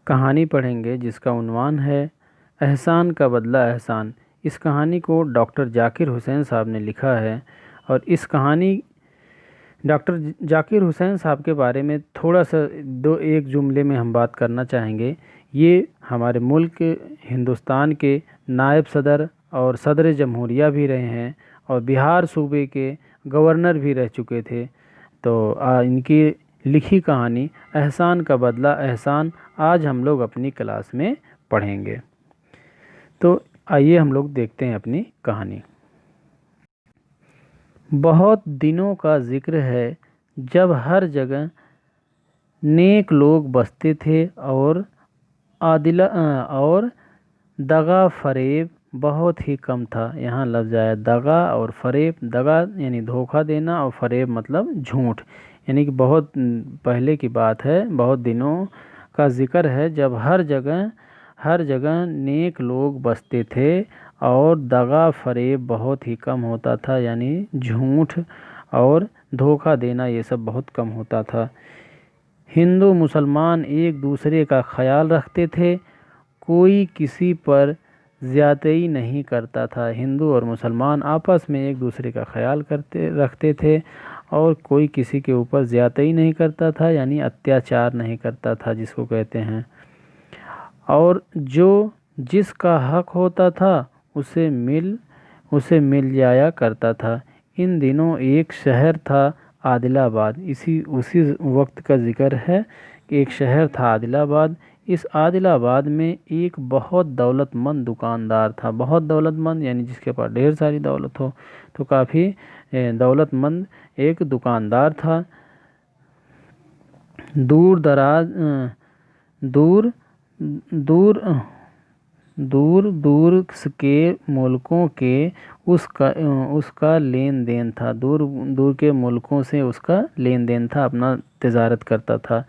कहानी पढ़ेंगे जिसका उन्वान है एहसान का बदला एहसान। इस कहानी को डॉक्टर जाकिर हुसैन साहब ने लिखा है और इस कहानी डॉक्टर जाकिर हुसैन साहब के बारे में थोड़ा सा दो एक जुमले में हम बात करना चाहेंगे। ये हमारे मुल्क हिंदुस्तान के नायब सदर और सदर जमहूरिया भी रहे हैं और बिहार सूबे के गवर्नर भी रह चुके थे। तो इनकी लिखी कहानी एहसान का बदला एहसान आज हम लोग अपनी क्लास में पढ़ेंगे। तो आइए हम लोग देखते हैं अपनी कहानी। बहुत दिनों का जिक्र है जब हर जगह नेक लोग बसते थे और आदिला और दगा फरेब बहुत ही कम था। यहाँ लफ्ज़ आया दगा और फरेब। दगा यानी धोखा देना और फरेब मतलब झूठ। यानी कि बहुत पहले की बात है, बहुत दिनों का जिक्र है जब हर जगह नेक लोग बसते थे और दगा फरेब बहुत ही कम होता था, यानी झूठ और धोखा देना ये सब बहुत कम होता था। हिंदू मुसलमान एक दूसरे का ख्याल रखते थे, कोई किसी पर ज़्यादती नहीं करता था। हिंदू और मुसलमान आपस में एक दूसरे का ख्याल रखते थे और कोई किसी के ऊपर ज़्यादती नहीं करता था, यानी अत्याचार नहीं करता था जिसको कहते हैं। और जो जिसका हक होता था उसे मिल जाया करता था। इन दिनों एक शहर था आदिलाबाद। उसी वक्त का जिक्र है कि एक शहर था आदिलाबाद। इस आदिलाबाद में एक बहुत दौलतमंद दुकानदार था। बहुत दौलतमंद यानी जिसके पास ढेर सारी दौलत हो, तो काफ़ी दौलतमंद एक दुकानदार था। दूर दराज दूर दूर दूर दूर के मुल्कों के उसका लेन देन था। दूर दूर के मुल्कों से उसका लेन देन था, अपना तिजारत करता था।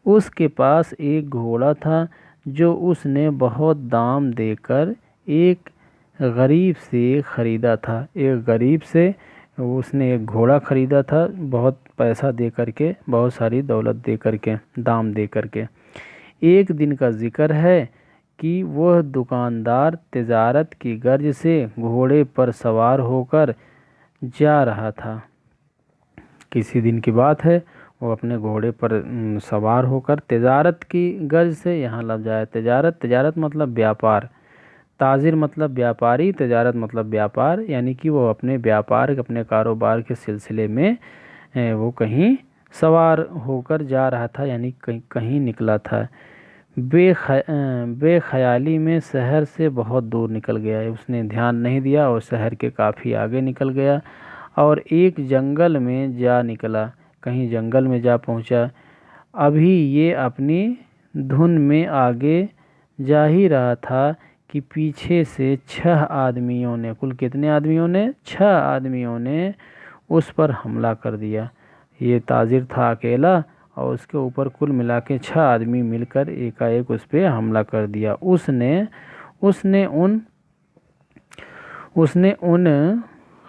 उसके पास एक घोड़ा था जो उसने बहुत दाम देकर एक गरीब से ख़रीदा था। एक गरीब से उसने एक घोड़ा ख़रीदा था, बहुत पैसा दे करके, बहुत सारी दौलत दे करके, दाम दे करके। एक दिन का जिक्र है कि वह दुकानदार तिजारत की गर्ज से घोड़े पर सवार होकर जा रहा था। किसी दिन की बात है, वो अपने घोड़े पर सवार होकर तिजारत की गर्ज से, यहाँ लफ्ज़ आया तिजारत। तिजारत मतलब व्यापार, ताजिर मतलब व्यापारी, तिजारत मतलब व्यापार, यानी कि वो अपने व्यापार अपने कारोबार के सिलसिले में वो कहीं सवार होकर जा रहा था, यानी कहीं निकला था। बेख्याली में शहर से बहुत दूर निकल गया। उसने ध्यान नहीं दिया और शहर के काफ़ी आगे निकल गया और एक जंगल में जा निकला। कहीं जंगल में जा पहुंचा। अभी ये अपनी धुन में आगे जा ही रहा था कि पीछे से 6 आदमियों ने, कुल कितने आदमियों ने? 6 आदमियों ने उस पर हमला कर दिया। ये ताजिर था अकेला और उसके ऊपर कुल मिला के 6 आदमी मिलकर एकाएक उस पर हमला कर दिया। उसने उन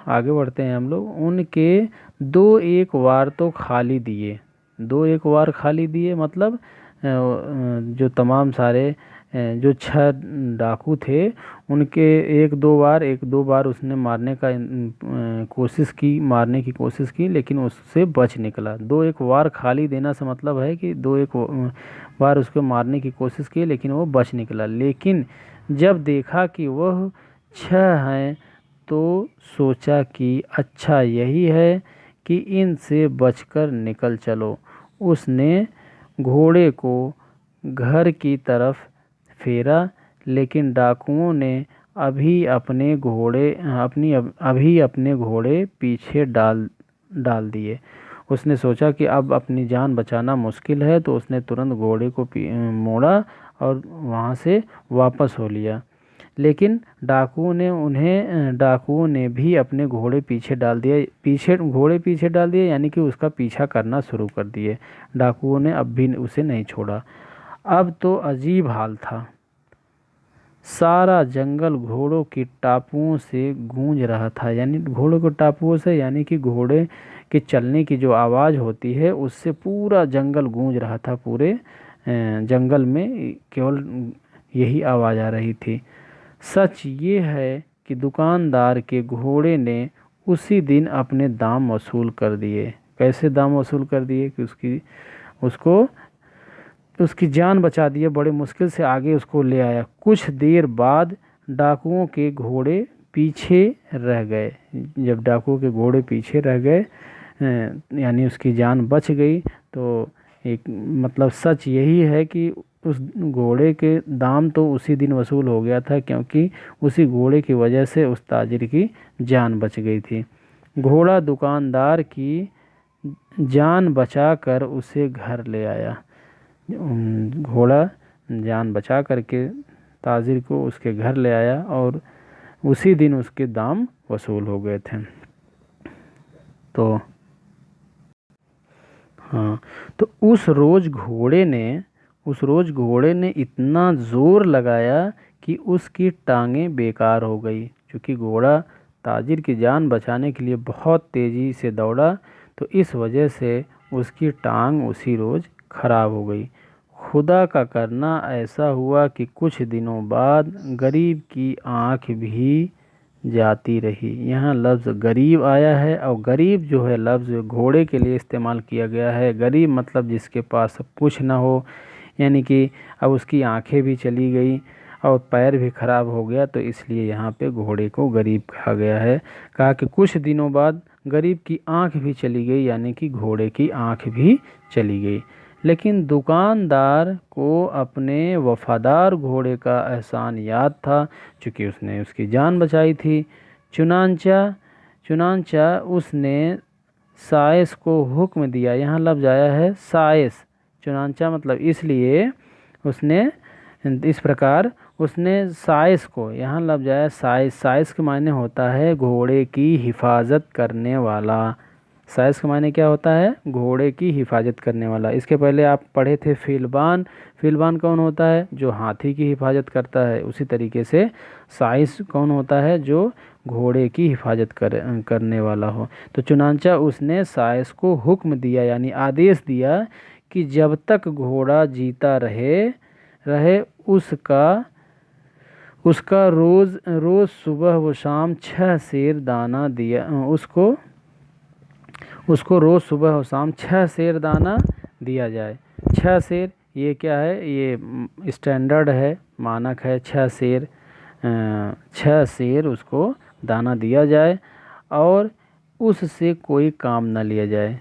आगे बढ़ते हैं हम लोग। उनके 2-1 वार तो खाली दिए। 2-1 वार खाली दिए मतलब जो तमाम सारे जो 6 डाकू थे उनके 1-2 बार उसने मारने की कोशिश की, लेकिन उससे बच निकला। 2-1 वार खाली देना से मतलब है कि 2-1 बार उसको मारने की कोशिश की, लेकिन वो बच निकला। लेकिन जब देखा कि वह 6 हैं तो सोचा कि अच्छा यही है कि इनसे बचकर निकल चलो। उसने घोड़े को घर की तरफ फेरा, लेकिन डाकुओं ने अभी अपने घोड़े पीछे डाल दिए। उसने सोचा कि अब अपनी जान बचाना मुश्किल है, तो उसने तुरंत घोड़े को मोड़ा और वहाँ से वापस हो लिया। लेकिन डाकुओं ने भी अपने घोड़े पीछे डाल दिए, यानी कि उसका पीछा करना शुरू कर दिए। डाकुओं ने अब भी उसे नहीं छोड़ा। अब तो अजीब हाल था। सारा जंगल घोड़ों की टापुओं से गूंज रहा था, यानी घोड़ों के टापुओं से, यानी कि घोड़े के चलने की जो आवाज़ होती है उससे पूरा जंगल गूंज रहा था, पूरे जंगल में केवल यही आवाज़ आ रही थी। सच ये है कि दुकानदार के घोड़े ने उसी दिन अपने दाम वसूल कर दिए। कैसे दाम वसूल कर दिए कि उसकी जान बचा दिए, बड़े मुश्किल से आगे उसको ले आया। कुछ देर बाद डाकुओं के घोड़े पीछे रह गए। जब डाकुओं के घोड़े पीछे रह गए यानी उसकी जान बच गई, तो एक मतलब सच यही है कि उस घोड़े के दाम तो उसी दिन वसूल हो गया था, क्योंकि उसी घोड़े की वजह से उस ताजिर की जान बच गई थी। घोड़ा दुकानदार की जान बचाकर उसे घर ले आया। घोड़ा जान बचा करके ताजिर को उसके घर ले आया और उसी दिन उसके दाम वसूल हो गए थे। तो हाँ, तो उस रोज़ घोड़े ने इतना ज़ोर लगाया कि उसकी टांगें बेकार हो गई। क्योंकि घोड़ा ताजिर की जान बचाने के लिए बहुत तेज़ी से दौड़ा, तो इस वजह से उसकी टांग उसी रोज़ खराब हो गई। खुदा का करना ऐसा हुआ कि कुछ दिनों बाद गरीब की आँख भी जाती रही। यहाँ लफ्ज़ गरीब आया है, और गरीब जो है लफ्ज़ घोड़े के लिए इस्तेमाल किया गया है। गरीब मतलब जिसके पास सब कुछ ना हो, यानी कि अब उसकी आंखें भी चली गई और पैर भी खराब हो गया, तो इसलिए यहाँ पे घोड़े को गरीब कहा गया है। कहा कि कुछ दिनों बाद गरीब की आंख भी चली गई, यानी कि घोड़े की आंख भी चली गई। लेकिन दुकानदार को अपने वफादार घोड़े का एहसान याद था, क्योंकि उसने उसकी जान बचाई थी। चुनांचा उसने साइस को हुक्म दिया। यहाँ लफ्ज़ आया है साइस। चुनांचा मतलब इसलिए उसने इस प्रकार उसने साइस को, यहाँ लफ्ज़ आया साइस। साइस के मायने होता है घोड़े की हिफाजत करने वाला। साइस का मायने क्या होता है? घोड़े की हिफाजत करने वाला। इसके पहले आप पढ़े थे फिलबान। फिलबान कौन होता है? जो हाथी की हिफाजत करता है। उसी तरीके से साइस कौन होता है? जो घोड़े की हिफाजत करने वाला हो। तो चुनांचा उसने साइस को हुक्म दिया, यानी आदेश दिया कि जब तक घोड़ा जीता रहे उसका रोज़ सुबह व शाम 6 सेर दाना दिया उसको रोज़ सुबह और शाम 6 सेर दाना दिया जाए। 6 सेर ये क्या है? ये स्टैंडर्ड है, मानक है। 6 सेर उसको दाना दिया जाए और उससे कोई काम न लिया जाए।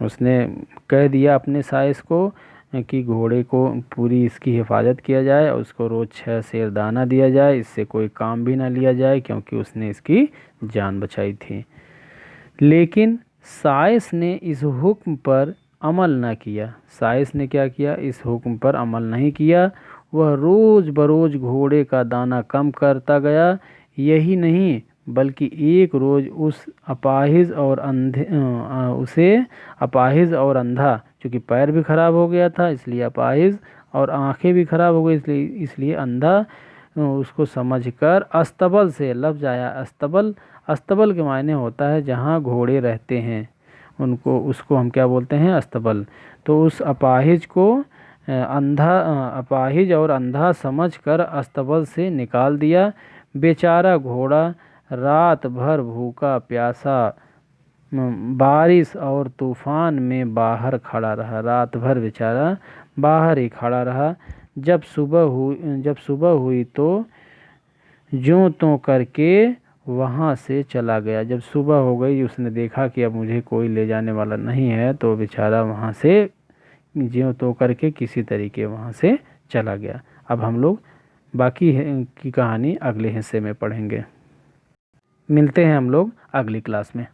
उसने कह दिया अपने साइस को कि घोड़े को पूरी इसकी हिफाजत किया जाए और उसको रोज़ 6 सेर दाना दिया जाए, इससे कोई काम भी ना लिया जाए, क्योंकि उसने इसकी जान बचाई थी। लेकिन साइस ने इस हुक्म पर अमल न किया। साइस ने क्या किया? इस हुक्म पर अमल नहीं किया। वह रोज़ बरोज़ घोड़े का दाना कम करता गया। यही नहीं, बल्कि एक रोज़ उसे अपाहिज और अंधा, क्योंकि पैर भी खराब हो गया था इसलिए अपाहिज, और आंखें भी खराब हो गई इसलिए अंधा, उसको समझकर अस्तबल से लफ्ज़ आया अस्तबल। अस्तबल के मायने होता है जहाँ घोड़े रहते हैं, उसको हम क्या बोलते हैं? अस्तबल। तो उस अपाहिज को अपाहिज और अंधा समझकर अस्तबल से निकाल दिया। बेचारा घोड़ा रात भर भूखा प्यासा बारिश और तूफान में बाहर खड़ा रहा। रात भर बेचारा बाहर ही खड़ा रहा। जब सुबह हुई तो ज्यों त्यों करके वहाँ से चला गया। जब सुबह हो गई, उसने देखा कि अब मुझे कोई ले जाने वाला नहीं है, तो बेचारा वहाँ से ज्यों त्यों करके किसी तरीके वहाँ से चला गया। अब हम लोग बाकी की कहानी अगले हिस्से में पढ़ेंगे। मिलते हैं हम लोग अगली क्लास में।